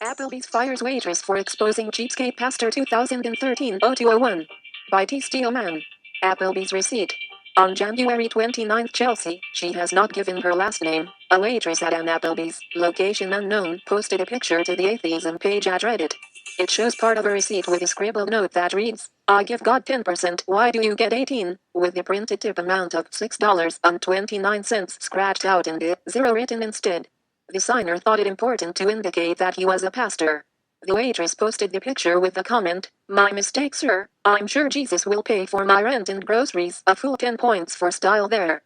Applebee's fires waitress for exposing cheapskate pastor 2013-0201. By T. Steelman. Applebee's receipt. On January 29, Chelsea, she has not given her last name, a waitress at an Applebee's, location unknown, posted a picture to the atheism page at Reddit. It shows part of a receipt with a scribbled note that reads, "I give God 10%, why do you get 18, with the printed tip amount of $6.29 scratched out and the zero written instead. The signer thought it important to indicate that he was a pastor. The waitress posted the picture with the comment, "My mistake, sir. I'm sure Jesus will pay for my rent and groceries." A full 10 points for style there.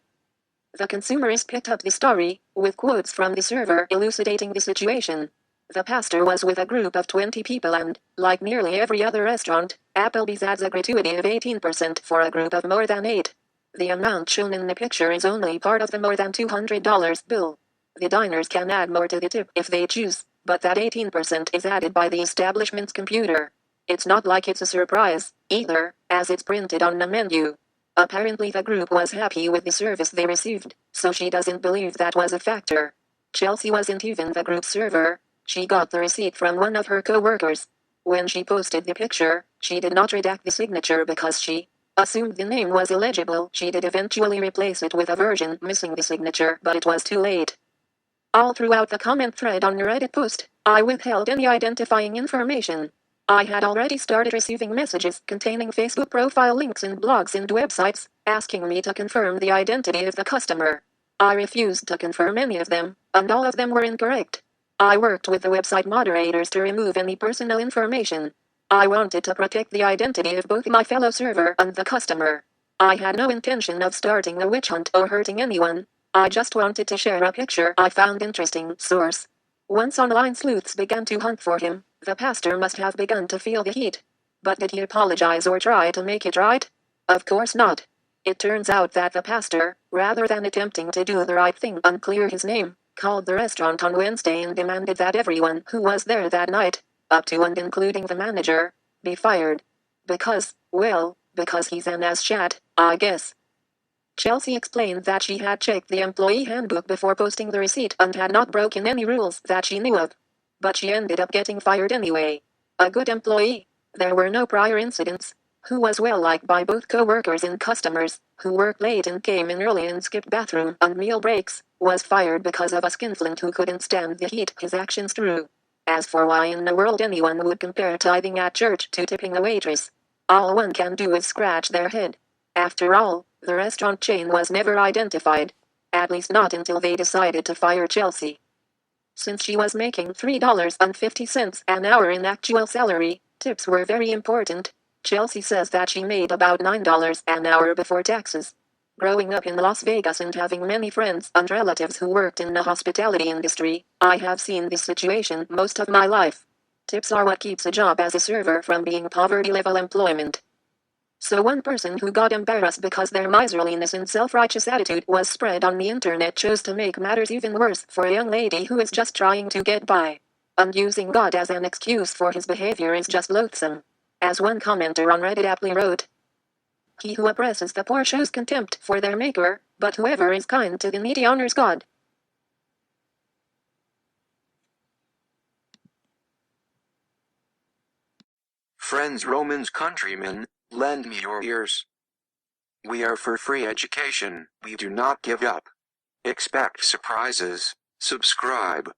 The consumerist picked up the story, with quotes from the server elucidating the situation. The pastor was with a group of 20 people and, like nearly every other restaurant, Applebee's adds a gratuity of 18% for a group of more than 8. The amount shown in the picture is only part of the more than $200 bill. The diners can add more to the tip if they choose, but that 18% is added by the establishment's computer. It's not like it's a surprise, either, as it's printed on the menu. Apparently the group was happy with the service they received, so she doesn't believe that was a factor. Chelsea wasn't even the group's server. She got the receipt from one of her co-workers. When she posted the picture, she did not redact the signature because she assumed the name was illegible. She did eventually replace it with a version missing the signature, but it was too late. All throughout the comment thread on the Reddit post, I withheld any identifying information. I had already started receiving messages containing Facebook profile links and blogs and websites, asking me to confirm the identity of the customer. I refused to confirm any of them, and all of them were incorrect. I worked with the website moderators to remove any personal information. I wanted to protect the identity of both my fellow server and the customer. I had no intention of starting a witch hunt or hurting anyone. I just wanted to share a picture I found interesting. Source. Once online sleuths began to hunt for him, the pastor must have begun to feel the heat. But did he apologize or try to make it right? Of course not. It turns out that the pastor, rather than attempting to do the right thing and clear his name, called the restaurant on Wednesday and demanded that everyone who was there that night, up to and including the manager, be fired. Because he's an ass chat, I guess. Chelsea explained that she had checked the employee handbook before posting the receipt and had not broken any rules that she knew of. But she ended up getting fired anyway. A good employee. There were no prior incidents. Who was well liked by both co-workers and customers, who worked late and came in early and skipped bathroom and meal breaks, was fired because of a skinflint who couldn't stand the heat his actions drew. As for why in the world anyone would compare tithing at church to tipping a waitress, all one can do is scratch their head. After all, the restaurant chain was never identified. At least not until they decided to fire Chelsea. Since she was making $3.50 an hour in actual salary, tips were very important. Chelsea says that she made about $9 an hour before taxes. Growing up in Las Vegas and having many friends and relatives who worked in the hospitality industry, I have seen this situation most of my life. Tips are what keeps a job as a server from being poverty-level employment. So one person who got embarrassed because their miserliness and self-righteous attitude was spread on the internet chose to make matters even worse for a young lady who is just trying to get by. And using God as an excuse for his behavior is just loathsome. As one commenter on Reddit aptly wrote, "He who oppresses the poor shows contempt for their maker, but whoever is kind to the needy honors God." Friends, Romans, countrymen, lend me your ears. We are for free education. We do not give up. Expect surprises. Subscribe.